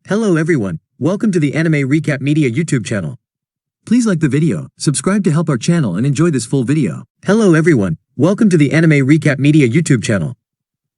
Hello everyone, welcome to the Anime Recap Media YouTube channel. Please like the video, subscribe to help our channel and enjoy this full video. Hello everyone, welcome to the Anime Recap Media YouTube channel.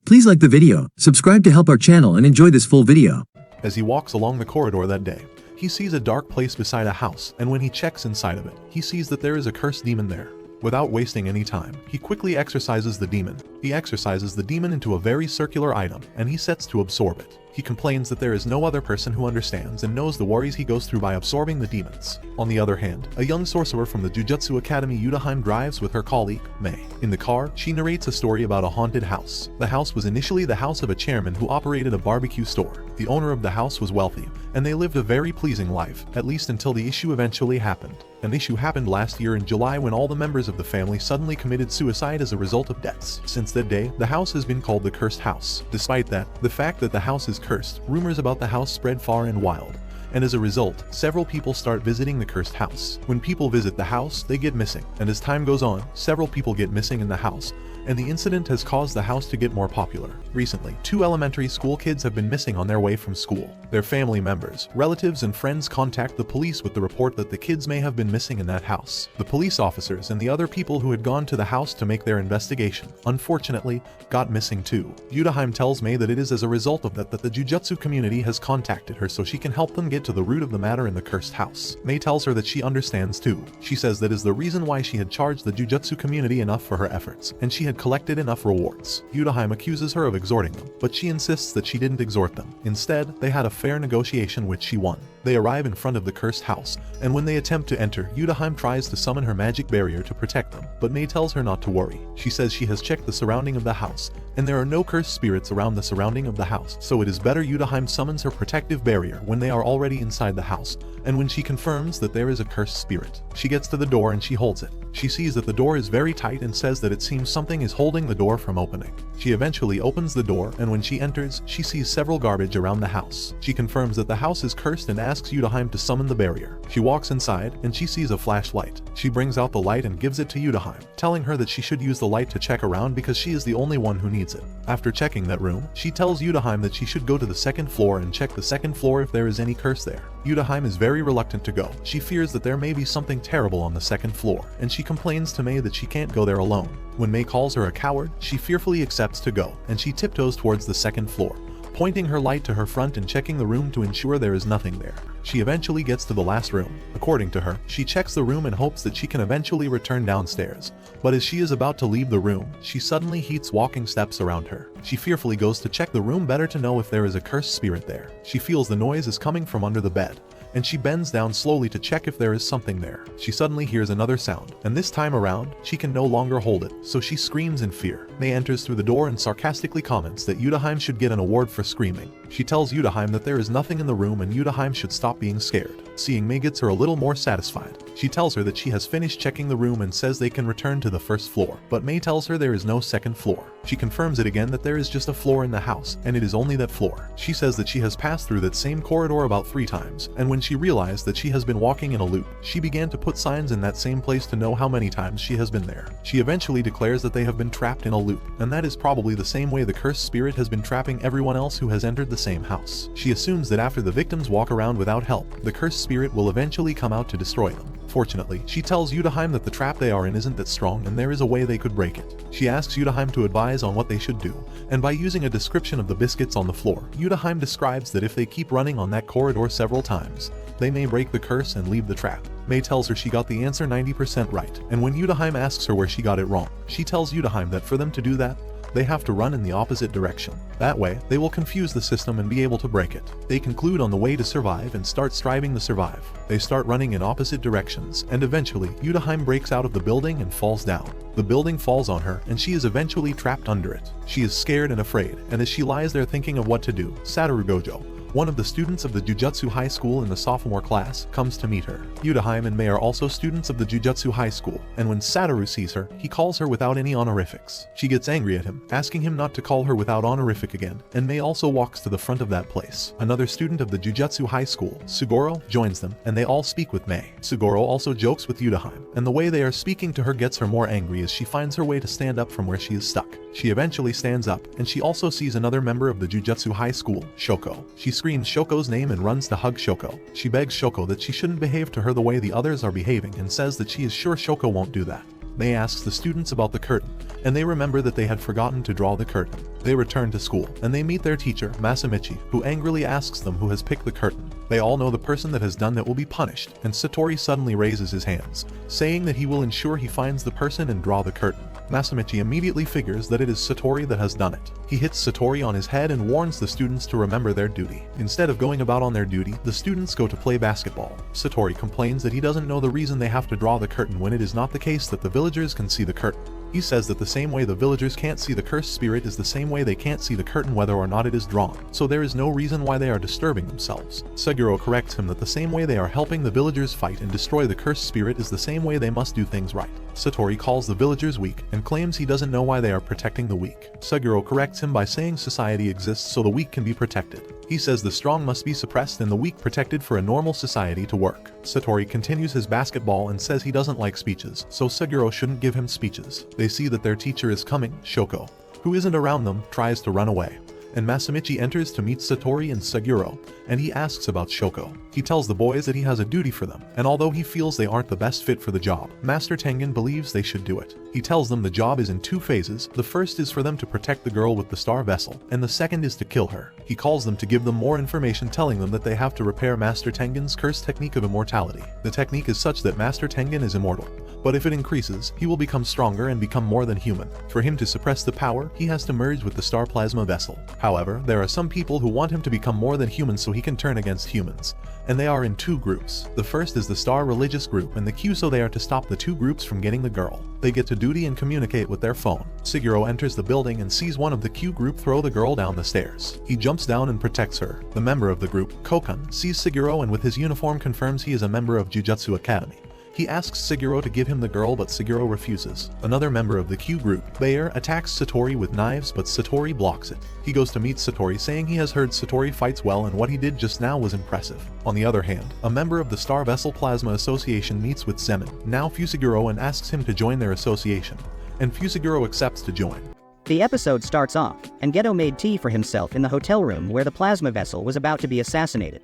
Please like the video, subscribe to help our channel and enjoy this full video. As he walks along the corridor that day, he sees a dark place beside a house, and when he checks inside of it, he sees that there is a cursed demon there. Without wasting any time, he quickly exorcises the demon. He exorcises the demon into a very circular item, and he sets to absorb it. He complains that there is no other person who understands and knows the worries he goes through by absorbing the demons. On the other hand, a young sorcerer from the Jujutsu Academy Yutaheim drives with her colleague, Mei. In the car, she narrates a story about a haunted house. The house was initially the house of a chairman who operated a barbecue store. The owner of the house was wealthy, and they lived a very pleasing life, at least until the issue eventually happened. An issue happened last year in July when all the members of the family suddenly committed suicide as a result of debts. Since that day, the house has been called the Cursed House. Despite that, the fact that the house is cursed, rumors about the house spread far and wide. And as a result, several people start visiting the cursed house. When people visit the house, they get missing. And as time goes on, several people get missing in the house, and the incident has caused the house to get more popular. Recently, 2 elementary school kids have been missing on their way from school. Their family members, relatives, and friends contact the police with the report that the kids may have been missing in that house. The police officers and the other people who had gone to the house to make their investigation, unfortunately, got missing too. Yutaheim tells Mei that it is as a result of that the Jujutsu community has contacted her so she can help them get to the root of the matter in the cursed house. Mei tells her that she understands too. She says that is the reason why she had charged the Jujutsu community enough for her efforts, and she had collected enough rewards. Yutaheim accuses her of exhorting them, but she insists that she didn't exhort them. Instead, they had a fair negotiation which she won. They arrive in front of the cursed house, and when they attempt to enter, Yutaheim tries to summon her magic barrier to protect them, but Mei tells her not to worry. She says she has checked the surrounding of the house, and there are no cursed spirits around the surrounding of the house, so it is better Yutaheim summons her protective barrier when they are already inside the house, and when she confirms that there is a cursed spirit. She gets to the door and she holds it. She sees that the door is very tight and says that it seems something is holding the door from opening. She eventually opens the door, and when she enters, she sees several garbage around the house. She confirms that the house is cursed and asks Yutaheim to summon the barrier. She walks inside, and she sees a flashlight. She brings out the light and gives it to Yutaheim, telling her that she should use the light to check around because she is the only one who needs it. After checking that room, she tells Yutaheim that she should go to the second floor and check the second floor if there is any curse there. Yutaheim is very reluctant to go. She fears that there may be something terrible on the second floor, and she complains to Mei that she can't go there alone. When Mei calls her a coward, she fearfully accepts to go, and she tiptoes towards the second floor, pointing her light to her front and checking the room to ensure there is nothing there. She eventually gets to the last room. According to her, she checks the room and hopes that she can eventually return downstairs. But as she is about to leave the room, she suddenly hears walking steps around her. She fearfully goes to check the room better to know if there is a cursed spirit there. She feels the noise is coming from under the bed, and she bends down slowly to check if there is something there. She suddenly hears another sound, and this time around, she can no longer hold it, so she screams in fear. Mei enters through the door and sarcastically comments that Yutaheim should get an award for screaming. She tells Yutaheim that there is nothing in the room and Yutaheim should stop being scared. Seeing Mei gets her a little more satisfied. She tells her that she has finished checking the room and says they can return to the first floor, but Mei tells her there is no second floor. She confirms it again that there is just a floor in the house, and it is only that floor. She says that she has passed through that same corridor about 3 times, and when she realized that she has been walking in a loop, she began to put signs in that same place to know how many times she has been there. She eventually declares that they have been trapped in a loop, and that is probably the same way the cursed spirit has been trapping everyone else who has entered the same house. She assumes that after the victims walk around without help, the cursed spirit will eventually come out to destroy them. Fortunately, she tells Yutaheim that the trap they are in isn't that strong and there is a way they could break it. She asks Yutaheim to advise on what they should do, and by using a description of the biscuits on the floor, Yutaheim describes that if they keep running on that corridor several times, they may break the curse and leave the trap. Mei tells her she got the answer 90% right, and when Yutaheim asks her where she got it wrong, she tells Yutaheim that for them to do that, they have to run in the opposite direction. That way, they will confuse the system and be able to break it. They conclude on the way to survive and start striving to survive. They start running in opposite directions, and eventually, Yutaheim breaks out of the building and falls down. The building falls on her, and she is eventually trapped under it. She is scared and afraid, and as she lies there thinking of what to do, Satoru Gojo, one of the students of the Jujutsu High School in the sophomore class, comes to meet her. Yutaheim and Mei are also students of the Jujutsu High School, and when Satoru sees her, he calls her without any honorifics. She gets angry at him, asking him not to call her without honorific again, and Mei also walks to the front of that place. Another student of the Jujutsu High School, Sugoro, joins them, and they all speak with Mei. Sugoro also jokes with Yutaheim, and the way they are speaking to her gets her more angry as she finds her way to stand up from where she is stuck. She eventually stands up, and she also sees another member of the Jujutsu High School, Shoko. She screams Shoko's name and runs to hug Shoko. She begs Shoko that she shouldn't behave to her the way the others are behaving and says that she is sure Shoko won't do that. They ask the students about the curtain, and they remember that they had forgotten to draw the curtain. They return to school, and they meet their teacher, Masamichi, who angrily asks them who has picked the curtain. They all know the person that has done that will be punished, and Satori suddenly raises his hands, saying that he will ensure he finds the person and draw the curtain. Masamichi immediately figures that it is Satori that has done it. He hits Satori on his head and warns the students to remember their duty. Instead of going about on their duty, the students go to play basketball. Satori complains that he doesn't know the reason they have to draw the curtain when it is not the case that the villagers can see the curtain. He says that the same way the villagers can't see the cursed spirit is the same way they can't see the curtain whether or not it is drawn, so there is no reason why they are disturbing themselves. Seguro corrects him that the same way they are helping the villagers fight and destroy the cursed spirit is the same way they must do things right. Satori calls the villagers weak and claims he doesn't know why they are protecting the weak. Seguro corrects him by saying society exists so the weak can be protected. He says the strong must be suppressed and the weak protected for a normal society to work. Satori continues his basketball and says he doesn't like speeches, so Seguro shouldn't give him speeches. They see that their teacher is coming. Shoko, who isn't around them, tries to run away, and Masamichi enters to meet Satori and Seguro, and he asks about Shoko. He tells the boys that he has a duty for them, and although he feels they aren't the best fit for the job, Master Tengen believes they should do it. He tells them the job is in 2 phases. The first is for them to protect the girl with the star vessel, and the second is to kill her. He calls them to give them more information, telling them that they have to repair Master Tengen's cursed technique of immortality. The technique is such that Master Tengen is immortal, but if it increases, he will become stronger and become more than human. For him to suppress the power, he has to merge with the star plasma vessel. However, there are some people who want him to become more than human so he can turn against humans, and they are in 2 groups. The first is the star religious group and the Q, so they are to stop the 2 groups from getting the girl. They get to duty and communicate with their phone. Seguro enters the building and sees one of the Q group throw the girl down the stairs. He jumps down and protects her. The member of the group, Kokun, sees Seguro and with his uniform confirms he is a member of Jujutsu Academy. He asks Seguro to give him the girl, but Seguro refuses. Another member of the Q group, Bayer, attacks Satori with knives, but Satori blocks it. He goes to meet Satori, saying he has heard Satori fights well and what he did just now was impressive. On the other hand, a member of the Star Vessel Plasma Association meets with Zemin, now Fuseguro, and asks him to join their association, and Fuseguro accepts to join. The episode starts off, and Geto made tea for himself in the hotel room where the plasma vessel was about to be assassinated.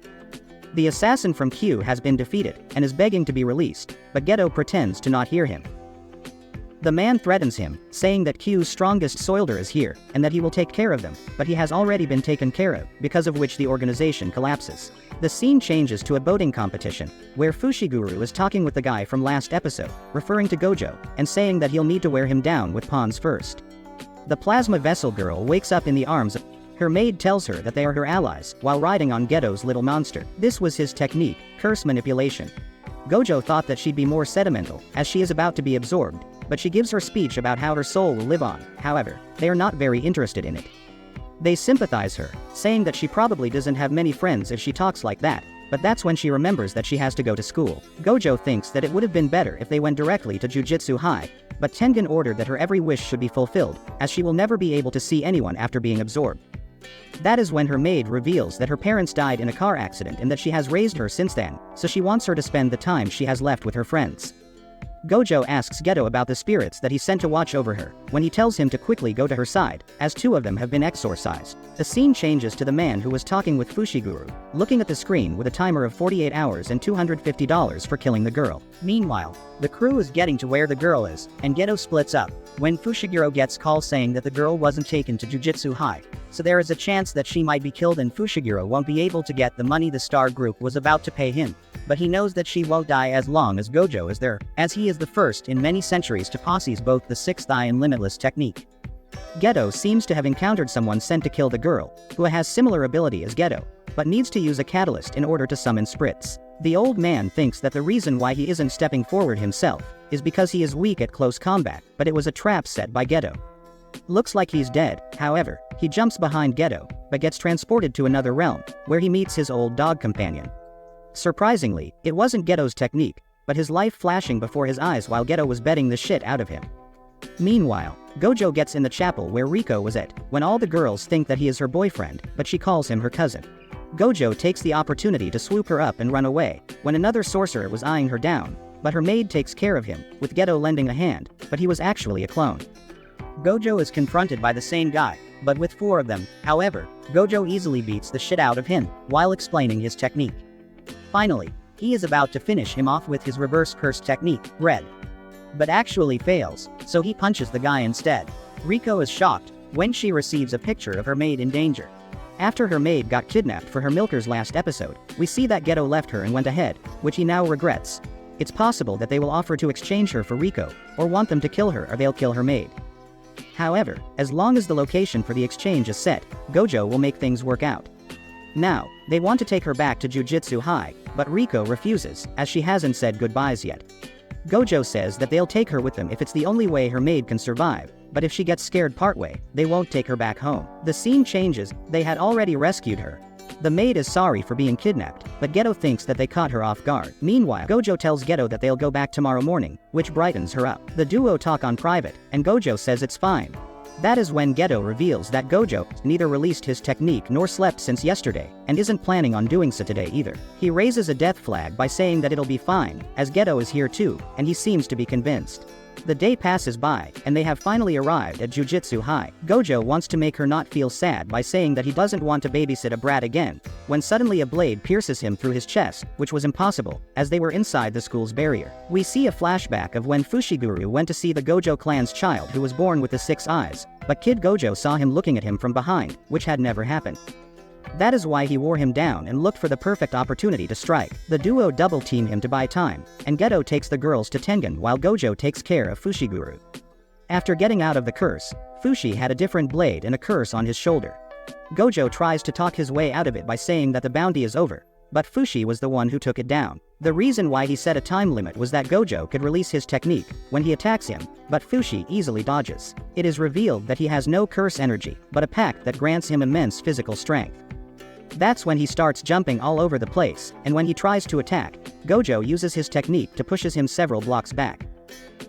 The assassin from Q has been defeated and is begging to be released, but Geto pretends to not hear him. The man threatens him, saying that Q's strongest soldier is here and that he will take care of them, but he has already been taken care of, because of which the organization collapses. The scene changes to a boating competition, where Fushiguro is talking with the guy from last episode, referring to Gojo, and saying that he'll need to wear him down with pawns first. The plasma vessel girl wakes up in the arms of her maid, tells her that they are her allies, while riding on Geto's little monster. This was his technique, curse manipulation. Gojo thought that she'd be more sentimental, as she is about to be absorbed, but she gives her speech about how her soul will live on. However, they are not very interested in it. They sympathize her, saying that she probably doesn't have many friends if she talks like that, but that's when she remembers that she has to go to school. Gojo thinks that it would have been better if they went directly to Jujutsu High, but Tengen ordered that her every wish should be fulfilled, as she will never be able to see anyone after being absorbed. That is when her maid reveals that her parents died in a car accident and that she has raised her since then, so she wants her to spend the time she has left with her friends. Gojo asks Geto about the spirits that he sent to watch over her, when he tells him to quickly go to her side, as 2 of them have been exorcised. The scene changes to the man who was talking with Fushiguro, looking at the screen with a timer of 48 hours and $250 for killing the girl. Meanwhile, the crew is getting to where the girl is, and Geto splits up, when Fushiguro gets call saying that the girl wasn't taken to Jujutsu High, so there is a chance that she might be killed and Fushiguro won't be able to get the money the Star Group was about to pay him. But he knows that she won't die as long as Gojo is there, as he is the first in many centuries to possess both the Sixth Eye and Limitless technique. Geto seems to have encountered someone sent to kill the girl, who has similar ability as Geto, but needs to use a catalyst in order to summon spirits. The old man thinks that the reason why he isn't stepping forward himself is because he is weak at close combat, but it was a trap set by Geto. Looks like he's dead. However, he jumps behind Geto, but gets transported to another realm, where he meets his old dog companion. Surprisingly, it wasn't Geto's technique, but his life flashing before his eyes while Geto was betting the shit out of him. Meanwhile, Gojo gets in the chapel where Riko was at, when all the girls think that he is her boyfriend, but she calls him her cousin. Gojo takes the opportunity to swoop her up and run away, when another sorcerer was eyeing her down, but her maid takes care of him, with Geto lending a hand, but he was actually a clone. Gojo is confronted by the same guy, but with 4 of them. However, Gojo easily beats the shit out of him, while explaining his technique. Finally, he is about to finish him off with his reverse curse technique, red. But actually fails, so he punches the guy instead. Riko is shocked when she receives a picture of her maid in danger. After her maid got kidnapped for her milkers last episode, we see that Geto left her and went ahead, which he now regrets. It's possible that they will offer to exchange her for Riko, or want them to kill her or they'll kill her maid. However, as long as the location for the exchange is set, Gojo will make things work out. Now, they want to take her back to Jujutsu High, but Riko refuses, as she hasn't said goodbyes yet. Gojo says that they'll take her with them if it's the only way her maid can survive, but if she gets scared partway, they won't take her back home. The scene changes, they had already rescued her. The maid is sorry for being kidnapped, but Geto thinks that they caught her off guard. Meanwhile, Gojo tells Geto that they'll go back tomorrow morning, which brightens her up. The duo talk on private, and Gojo says it's fine. That is when Geto reveals that Gojo neither released his technique nor slept since yesterday, and isn't planning on doing so today either. He raises a death flag by saying that it'll be fine, as Geto is here too, and he seems to be convinced. The day passes by, and they have finally arrived at Jujutsu High. Gojo wants to make her not feel sad by saying that he doesn't want to babysit a brat again, when suddenly a blade pierces him through his chest, which was impossible, as they were inside the school's barrier. We see a flashback of when Fushiguro went to see the Gojo clan's child who was born with the 6 eyes, but Kid Gojo saw him looking at him from behind, which had never happened. That is why he wore him down and looked for the perfect opportunity to strike. The duo double-team him to buy time, and Geto takes the girls to Tengen while Gojo takes care of Fushiguro. After getting out of the curse, Fushi had a different blade and a curse on his shoulder. Gojo tries to talk his way out of it by saying that the bounty is over, but Fushi was the one who took it down. The reason why he set a time limit was that Gojo could release his technique when he attacks him, but Fushi easily dodges. It is revealed that he has no curse energy, but a pact that grants him immense physical strength. That's when he starts jumping all over the place, and when he tries to attack, Gojo uses his technique to pushes him several blocks back.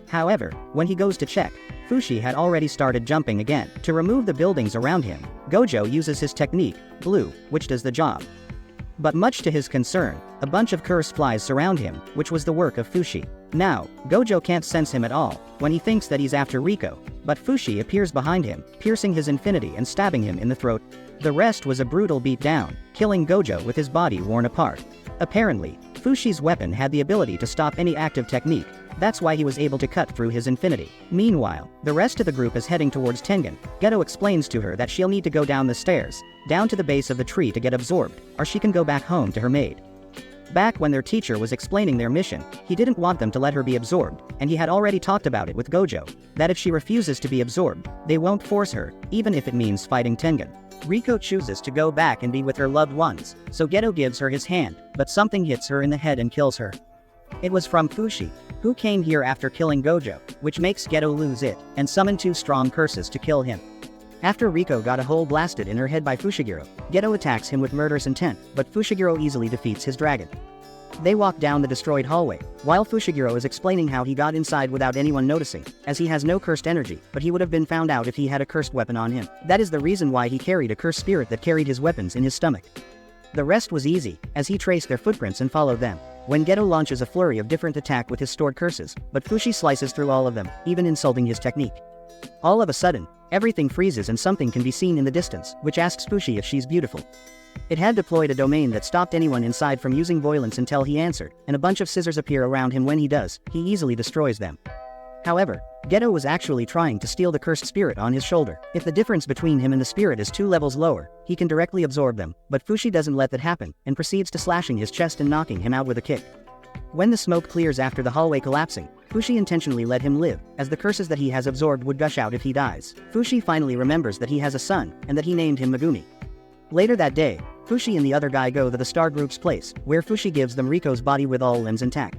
However, when he goes to check, Fushi had already started jumping again. To remove the buildings around him, Gojo uses his technique, blue, which does the job. But much to his concern, a bunch of curse flies surround him, which was the work of Fushi. Now, Gojo can't sense him at all, when he thinks that he's after Riko, but Fushi appears behind him, piercing his infinity and stabbing him in the throat. The rest was a brutal beatdown, killing Gojo with his body worn apart. Apparently, Fushi's weapon had the ability to stop any active technique, that's why he was able to cut through his infinity. Meanwhile, the rest of the group is heading towards Tengen. Geto explains to her that she'll need to go down the stairs, down to the base of the tree to get absorbed, or she can go back home to her maid. Back when their teacher was explaining their mission, he didn't want them to let her be absorbed, and he had already talked about it with Gojo, that if she refuses to be absorbed, they won't force her, even if it means fighting Tengen. Riko chooses to go back and be with her loved ones, so Geto gives her his hand, but something hits her in the head and kills her. It was from Fushi, who came here after killing Gojo, which makes Geto lose it, and summon 2 strong curses to kill him. After Riko got a hole blasted in her head by Fushiguro, Geto attacks him with murderous intent, but Fushiguro easily defeats his dragon. They walk down the destroyed hallway, while Fushiguro is explaining how he got inside without anyone noticing, as he has no cursed energy, but he would have been found out if he had a cursed weapon on him. That is the reason why he carried a cursed spirit that carried his weapons in his stomach. The rest was easy, as he traced their footprints and followed them. When Geto launches a flurry of different attack with his stored curses, but Fushi slices through all of them, even insulting his technique. All of a sudden, everything freezes and something can be seen in the distance, which asks Fushi if she's beautiful. It had deployed a domain that stopped anyone inside from using violence until he answered, and a bunch of scissors appear around him. When he does, he easily destroys them. However, Geto was actually trying to steal the cursed spirit on his shoulder. If the difference between him and the spirit is 2 levels lower, he can directly absorb them, but Fushi doesn't let that happen, and proceeds to slashing his chest and knocking him out with a kick. When the smoke clears after the hallway collapsing, Fushi intentionally let him live, as the curses that he has absorbed would gush out if he dies. Fushi finally remembers that he has a son, and that he named him Megumi. Later that day, Fushi and the other guy go to the Star Group's place, where Fushi gives them Riko's body with all limbs intact.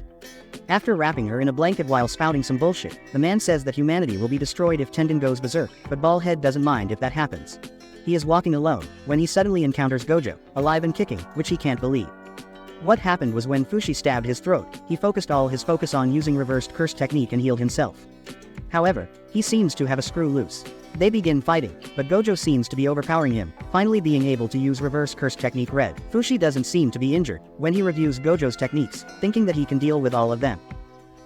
After wrapping her in a blanket while spouting some bullshit, the man says that humanity will be destroyed if Tengen goes berserk, but Ballhead doesn't mind if that happens. He is walking alone, when he suddenly encounters Gojo, alive and kicking, which he can't believe. What happened was when Fushi stabbed his throat, he focused all his focus on using reversed curse technique and healed himself. However, he seems to have a screw loose. They begin fighting, but Gojo seems to be overpowering him, finally being able to use reverse curse technique red. Fushi doesn't seem to be injured when he reviews Gojo's techniques, thinking that he can deal with all of them.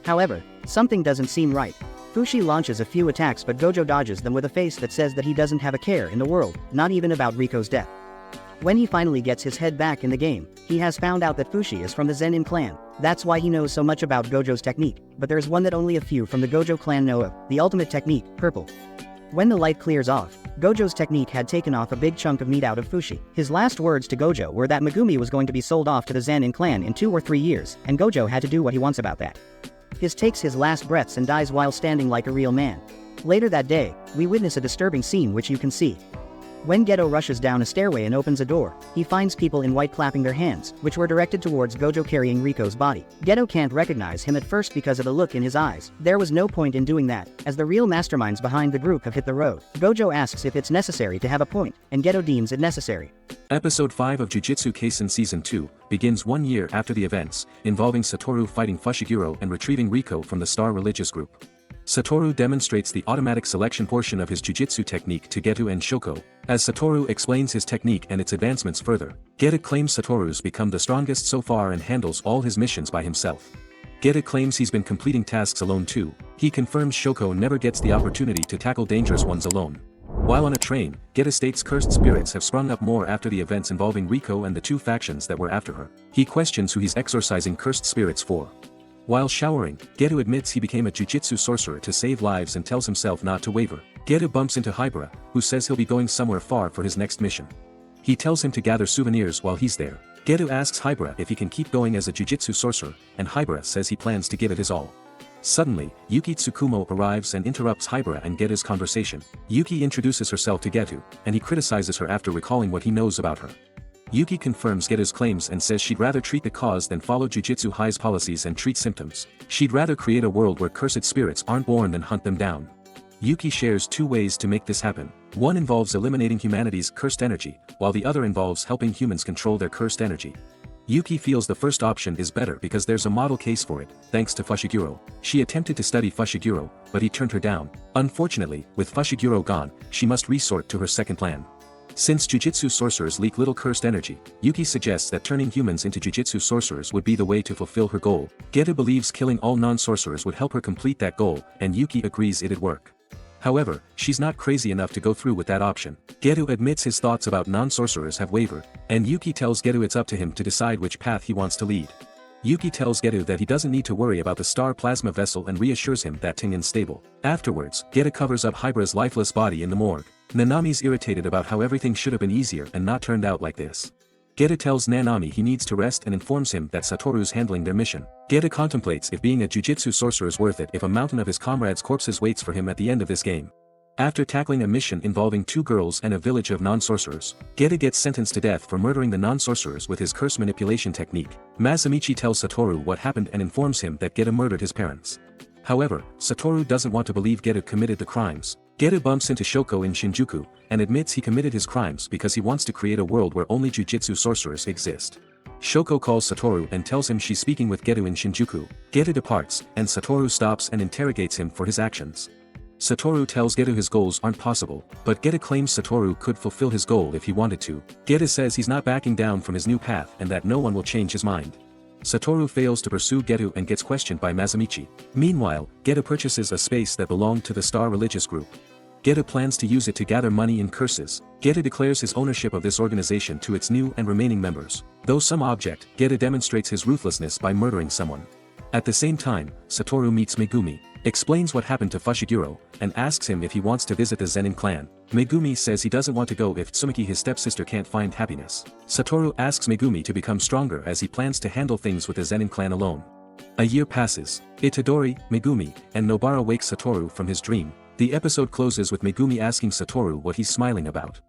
However, something doesn't seem right. Fushi launches a few attacks but Gojo dodges them with a face that says that he doesn't have a care in the world, not even about Riko's death. When he finally gets his head back in the game, he has found out that Fushi is from the Zenin clan. That's why he knows so much about Gojo's technique, but there's one that only a few from the Gojo clan know of, the ultimate technique, purple. When the light clears off, Gojo's technique had taken off a big chunk of meat out of Fushi. His last words to Gojo were that Megumi was going to be sold off to the Zenin clan in 2 or 3 years, and Gojo had to do what he wants about that. He takes his last breaths and dies while standing like a real man. Later that day, we witness a disturbing scene which you can see. When Geto rushes down a stairway and opens a door, he finds people in white clapping their hands, which were directed towards Gojo carrying Riko's body. Geto can't recognize him at first because of the look in his eyes. There was no point in doing that, as the real masterminds behind the group have hit the road. Gojo asks if it's necessary to have a point, and Geto deems it necessary. Episode 5 of Jujutsu Kaisen Season 2 begins 1 year after the events, involving Satoru fighting Fushiguro and retrieving Riko from the Star Religious Group. Satoru demonstrates the automatic selection portion of his jujitsu technique to Geto and Shoko. As Satoru explains his technique and its advancements further, Geto claims Satoru's become the strongest so far and handles all his missions by himself. Geto claims he's been completing tasks alone too. He confirms Shoko never gets the opportunity to tackle dangerous ones alone. While on a train, Geto states cursed spirits have sprung up more after the events involving Riko and the 2 factions that were after her. He questions who he's exorcising cursed spirits for. While showering, Geto admits he became a jujitsu sorcerer to save lives and tells himself not to waver. Geto bumps into Hibara, who says he'll be going somewhere far for his next mission. He tells him to gather souvenirs while he's there. Geto asks Hibara if he can keep going as a jujitsu sorcerer, and Hibara says he plans to give it his all. Suddenly, Yuki Tsukumo arrives and interrupts Hibara and Geto's conversation. Yuki introduces herself to Geto, and he criticizes her after recalling what he knows about her. Yuki confirms Geto's claims and says she'd rather treat the cause than follow Jujutsu High's policies and treat symptoms. She'd rather create a world where cursed spirits aren't born than hunt them down. Yuki shares 2 ways to make this happen. One involves eliminating humanity's cursed energy, while the other involves helping humans control their cursed energy. Yuki feels the first option is better because there's a model case for it, thanks to Fushiguro. She attempted to study Fushiguro, but he turned her down. Unfortunately, with Fushiguro gone, she must resort to her second plan. Since jujitsu sorcerers leak little cursed energy, Yuki suggests that turning humans into jujitsu sorcerers would be the way to fulfill her goal. Geto believes killing all non-sorcerers would help her complete that goal, and Yuki agrees it'd work. However, she's not crazy enough to go through with that option. Geto admits his thoughts about non-sorcerers have wavered, and Yuki tells Geto it's up to him to decide which path he wants to lead. Yuki tells Geto that he doesn't need to worry about the star plasma vessel and reassures him that Tingin's stable. Afterwards, Geto covers up Hibara's lifeless body in the morgue. Nanami's irritated about how everything should have been easier and not turned out like this. Geto tells Nanami he needs to rest and informs him that Satoru's handling their mission. Geto contemplates if being a jujitsu sorcerer is worth it if a mountain of his comrades' corpses waits for him at the end of this game. After tackling a mission involving 2 girls and a village of non-sorcerers, Geto gets sentenced to death for murdering the non-sorcerers with his curse manipulation technique. Masamichi tells Satoru what happened and informs him that Geto murdered his parents. However, Satoru doesn't want to believe Geto committed the crimes. Geto bumps into Shoko in Shinjuku, and admits he committed his crimes because he wants to create a world where only jujitsu sorcerers exist. Shoko calls Satoru and tells him she's speaking with Geto in Shinjuku. Geto departs, and Satoru stops and interrogates him for his actions. Satoru tells Geto his goals aren't possible, but Geto claims Satoru could fulfill his goal if he wanted to. Geto says he's not backing down from his new path and that no one will change his mind. Satoru fails to pursue Geto and gets questioned by Masamichi. Meanwhile, Geto purchases a space that belonged to the Star Religious Group. Geto plans to use it to gather money in curses. Geto declares his ownership of this organization to its new and remaining members. Though some object, Geto demonstrates his ruthlessness by murdering someone. At the same time, Satoru meets Megumi, explains what happened to Fushiguro, and asks him if he wants to visit the Zenin clan. Megumi says he doesn't want to go if Tsumiki his stepsister can't find happiness. Satoru asks Megumi to become stronger as he plans to handle things with the Zenin clan alone. A year passes. Itadori, Megumi, and Nobara wakes Satoru from his dream. The episode closes with Megumi asking Satoru what he's smiling about.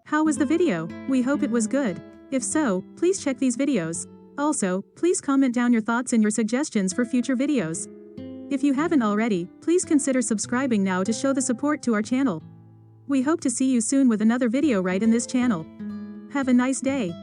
How was the video? We hope it was good. If so, please check these videos. Also, please comment down your thoughts and your suggestions for future videos. If you haven't already, please consider subscribing now to show the support to our channel. We hope to see you soon with another video right in this channel. Have a nice day.